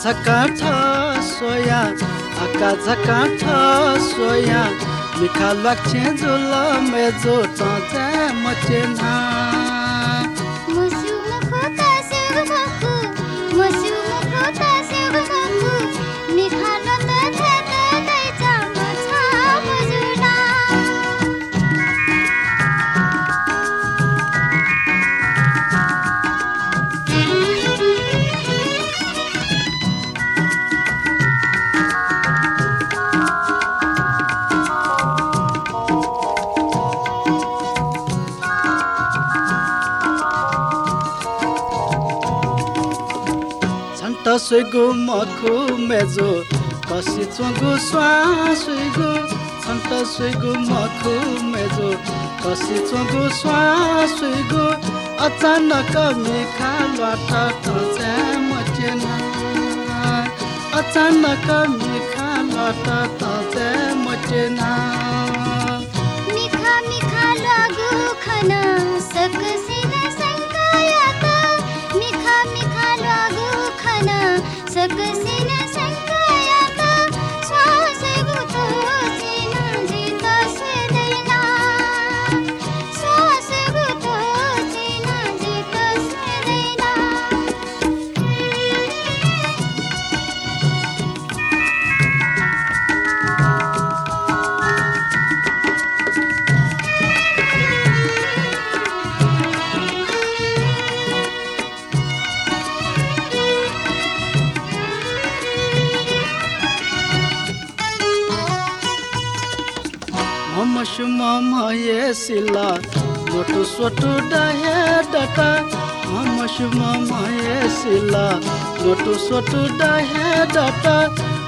झकाठ soya आका झकाठ soya Milkha लक्ष्य जुल मेजो चचे मचेना सुइगु मखु मेजो कसी चुगु सुइगु छन्त सुइगु मखु मेजो कसी चुगु सुइगु अचानक मिखा लटा तचे मचेना अचानक मिखा लटा तचे मचेना मिखा मिखा लागु खाना सकसिन संकायात मिखा मिखा लागु खाना सकसिन संकायात श्वास गुतो चिना जित सेदैना श्वास गुतो चिना जित सेदैना मये सिला मोटु सोटु डाहे डाटा मये सिला मोटु सोटु डाहे डाटा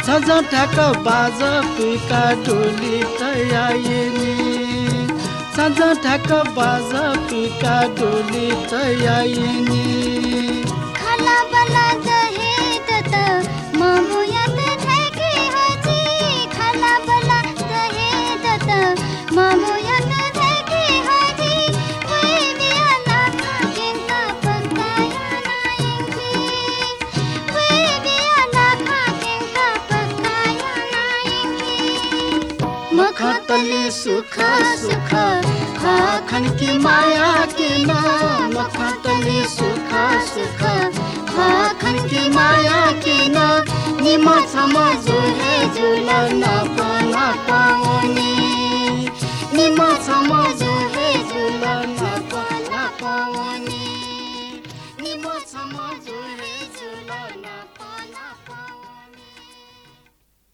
झझ ढाक बाज पिका डोली तयाइनी झझ ढाक बाज पिका डोली तयाइनी खाला बला दहे तत मामुयात थैके हजी खाला बला दहे तत मामुयात थैके हजी वे बियाला खाकेंका पकाया नाइंगी वे बियाला खाकेंका पकाया नाइंगी मखतली सुख सुख खाखन की माया के ना मखतली सुख सुख खाखन की माया के ना निमा समझो है झूला ना पानी निमा समझो है झूला ना